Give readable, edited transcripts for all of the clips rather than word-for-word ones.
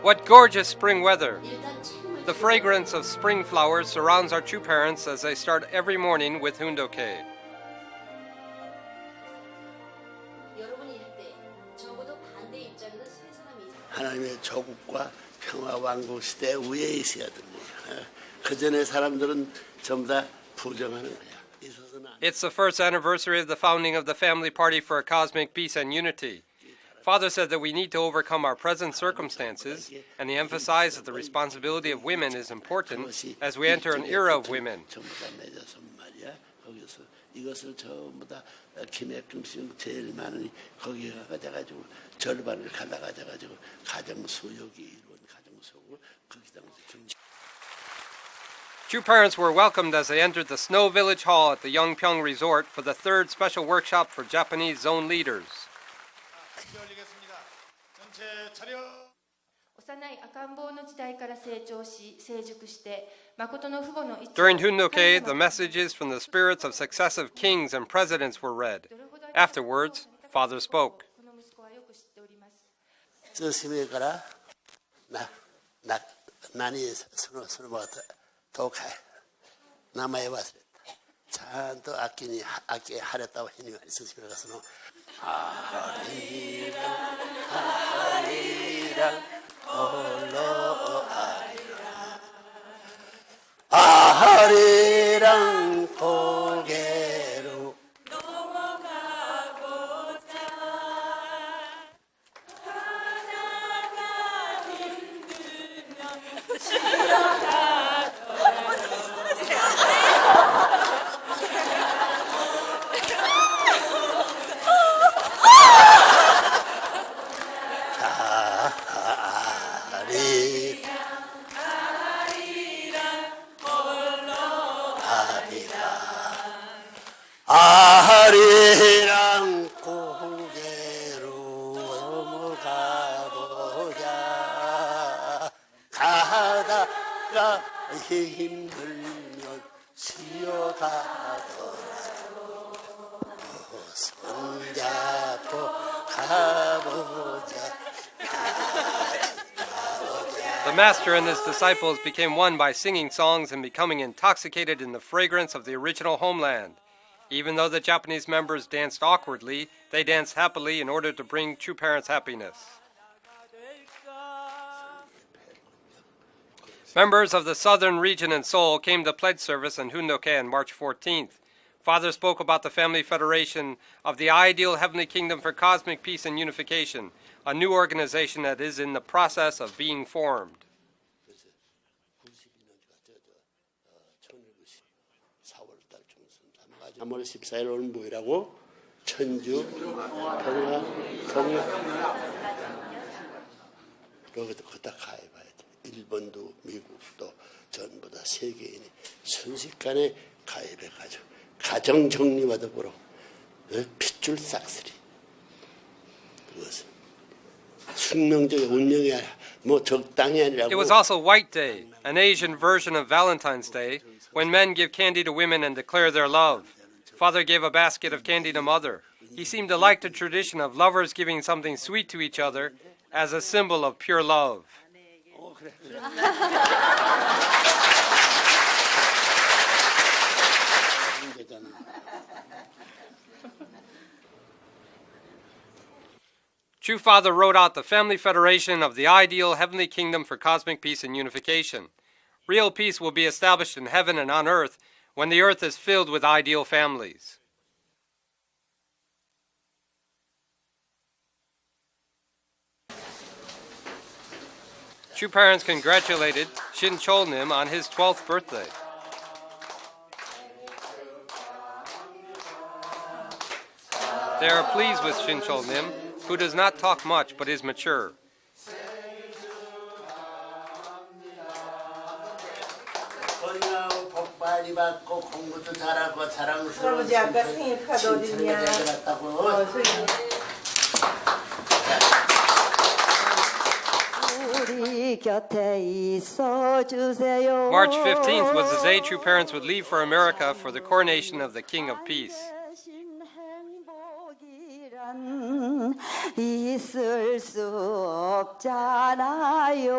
What gorgeous spring weather! The fragrance of spring flowers surrounds our Chu parents as they start every morning with Hannamdong. 하나님의 조국과 평화 왕국 시대 위에 있어야 됩니다. 그 전에 사람들은 전부 다 부정하는 거야. It's the first anniversary of the founding of the Family Party for Cosmic Peace and Unity. Father said that we need to overcome our present circumstances, and he emphasized that the responsibility of women is important as we enter an era of women. 이것을 전부 다 기내금씩 제일 많으니 거기에 가가지고 절반을 가져가지고 가정 수욕이 이루어진 가정 수욕을 거기다 경제. Chu parents were welcomed as they entered the Snow Village Hall at the Yeongpyeong Resort for the third special workshop for Japanese zone leaders. During Hannamdong, the messages from the spirits of successive kings and presidents were read. Afterwards, Father spoke. 아리랑 고개로 넘어가 보자 하나가 힘들면 아리랑 고개로 넘어가 보자 가다가 힘들면 쉬어가더라도 손잡고 가보자. The master and his disciples became one by singing songs and becoming intoxicated in the fragrance of the original homeland. Even though the Japanese members danced awkwardly, they danced happily in order to bring Chu parents happiness. Members of the southern region in Seoul came to pledge service in Hannamdong on March 14th. Father spoke about the Family Federation of the Ideal Heavenly Kingdom for Cosmic Peace and Unification, a new organization that is in the process of being formed. 3월 14일 오늘 뭐라고? 천주 평화 여기도 거기다 가입해야 돼. 일본도 미국도 전부 다 세계인이 순식간에 가입해가지고 가정 정리와 더불어 핏줄 싹쓸이 그것은 숙명적인 운명이 뭐 적당히 아니라고. It was also White Day, an Asian version of Valentine's Day, when men give candy to women and declare their love. Father gave a basket of candy to Mother. He seemed to like the tradition of lovers giving something sweet to each other as a symbol of pure love. Chu Father wrote out the Family Federation of the Ideal Heavenly Kingdom for Cosmic Peace and Unification. Real peace will be established in heaven and on earth when the earth is filled with ideal families. Chu parents congratulated Shin Chol-nim on his 12th birthday. They are pleased with Shin Chol-nim, who does not talk much but is mature. 많이 받고 공부도 잘하고 자랑스러운 칭찬을 받았다고. March 15th was the day Chu parents would leave for America for the coronation of the King of Peace. 있을 수 없잖아요.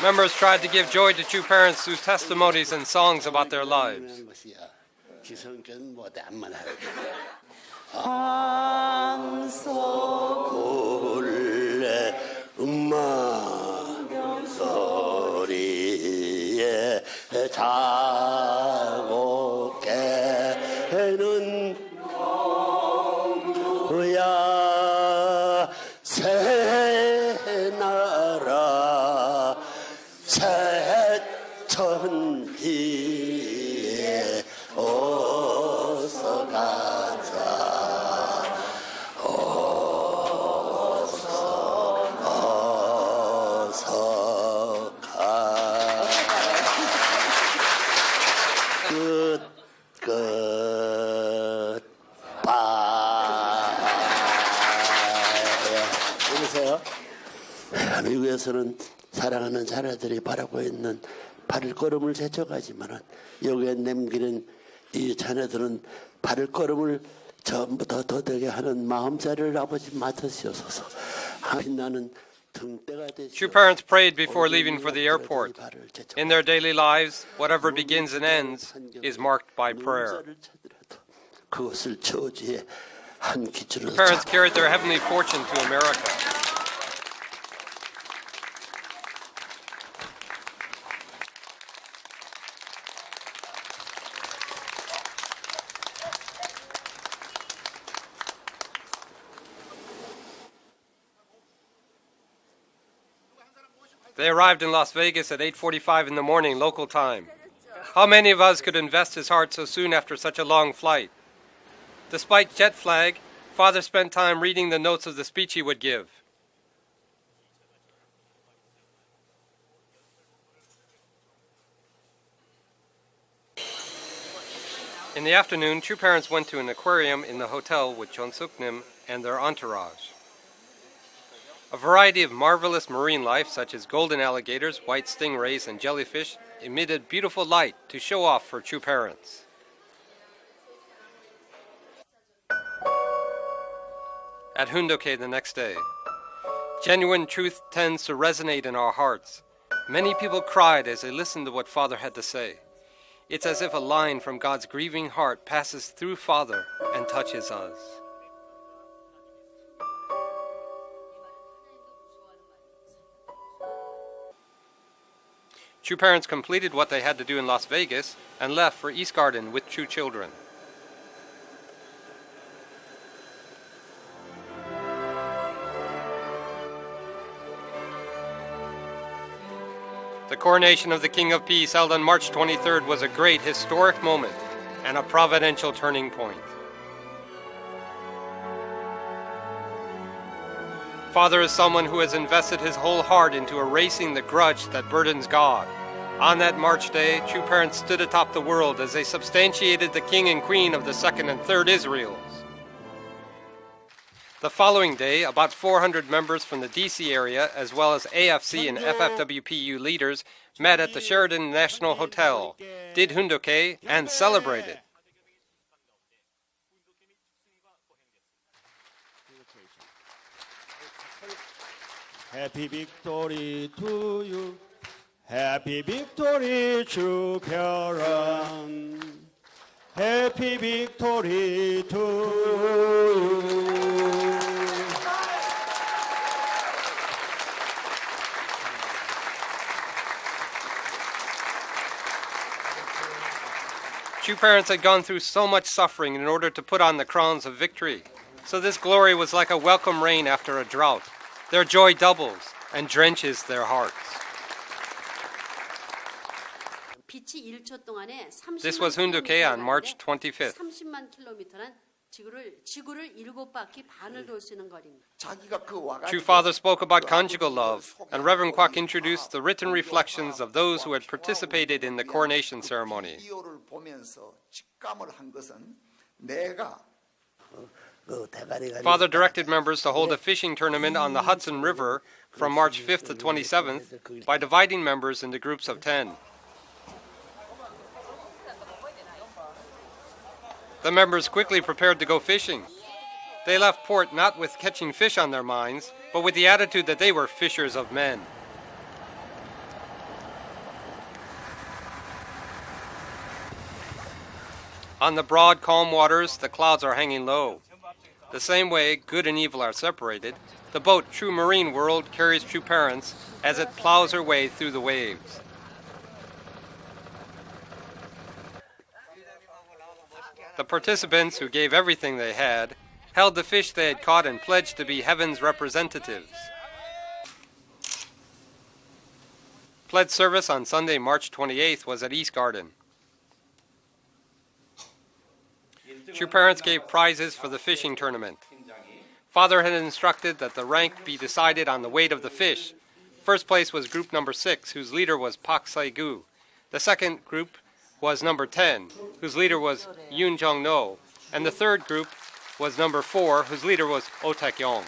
Members tried to give joy to Chu parents through testimonies and songs about their lives. 기성견 못해 안만 하고. 골래 음마 소리에 자고 깨는 그야 새나라 새천희에 어서 가자 어서 가 여보세요? 미국에서는 사랑하는 자녀들이 바라고 있는 발걸음을 제쳐가지만은 여기에 남기는 이 자녀들은 발걸음을 전부 더 더되게 하는 마음자리를 아버지 맡으시옵소서. 빛나는 등대가 되시옵소서. Chu parents prayed before leaving for the airport. In their daily lives, whatever begins and ends is marked by prayer. 그것을 저주의 한 기준으로 Parents carried their heavenly fortune to America. They arrived in Las Vegas at 8:45 in the morning, local time. How many of us could invest his heart so soon after such a long flight? Despite jet lag, Father spent time reading the notes of the speech he would give. In the afternoon, Chu parents went to an aquarium in the hotel with Chon Suk-nim and their entourage. A variety of marvelous marine life, such as golden alligators, white stingrays, and jellyfish, emitted beautiful light to show off for Chu parents. At Hoondoke the next day, genuine truth tends to resonate in our hearts. Many people cried as they listened to what Father had to say. It's as if a line from God's grieving heart passes through Father and touches us. Chu parents completed what they had to do in Las Vegas and left for East Garden with Chu children. The coronation of the King of Peace held on March 23rd was a great historic moment and a providential turning point. Father is someone who has invested his whole heart into erasing the grudge that burdens God. On that March day, Chu parents stood atop the world as they substantiated the King and Queen of the Second and Third Israels. The following day, about 400 members from the DC area, as well as AFC and FFWPU leaders, met at the Sheraton National Hotel, did Hoondoke, and celebrated. Happy victory to you. Happy victory, Chu parents. Happy victory to you. Chu parents had gone through so much suffering in order to put on the crowns of victory. So this glory was like a welcome rain after a drought. Their joy doubles and drenches their hearts. This was Hoondoke on March 25th. Chu Father spoke about conjugal love, and Reverend Kwok introduced the written reflections of those who had participated in the coronation ceremony. Father directed members to hold a fishing tournament on the Hudson River from March 5th to 27th by dividing members into groups of 10. The members quickly prepared to go fishing. They left port not with catching fish on their minds, but with the attitude that they were fishers of men. On the broad, calm waters, the clouds are hanging low. The same way good and evil are separated, the boat True Marine World carries True Parents as it plows her way through the waves. The participants, who gave everything they had, held the fish they had caught and pledged to be heaven's representatives. Pledge service on Sunday, March 28th was at East Garden. True Parents gave prizes for the fishing tournament. Father had instructed that the rank be decided on the weight of the fish. First place was group number 6, whose leader was Pak Se-gu. The second group was number 10, whose leader was Yoon Jong-no. And the third group was number 4, whose leader was Oh Taek-yong.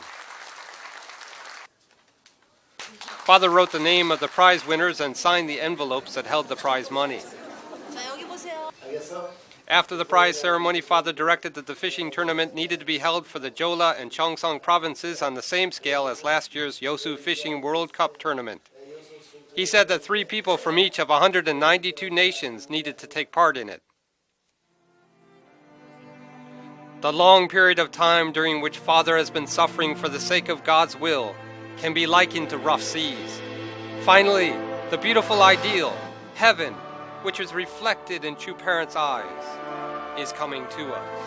Father wrote the name of the prize winners and signed the envelopes that held the prize money. After the prize ceremony, Father directed that the fishing tournament needed to be held for the Jeolla and Cheongsong provinces on the same scale as last year's Yosu Fishing World Cup tournament. He said that 3 people from each of 192 nations needed to take part in it. The long period of time during which Father has been suffering for the sake of God's will can be likened to rough seas. Finally, the beautiful ideal, heaven, which is reflected in True Parents' eyes, is coming to us.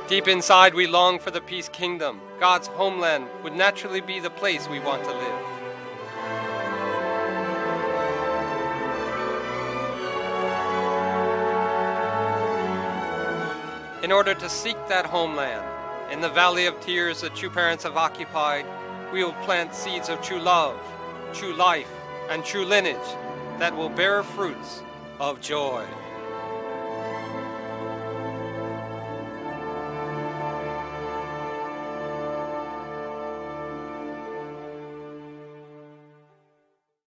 Deep inside, we long for the peace kingdom. God's homeland would naturally be the place we want to live. In order to seek that homeland, in the valley of tears that True Parents have occupied, we will plant seeds of true love, true life, and true lineage that will bear fruits of joy.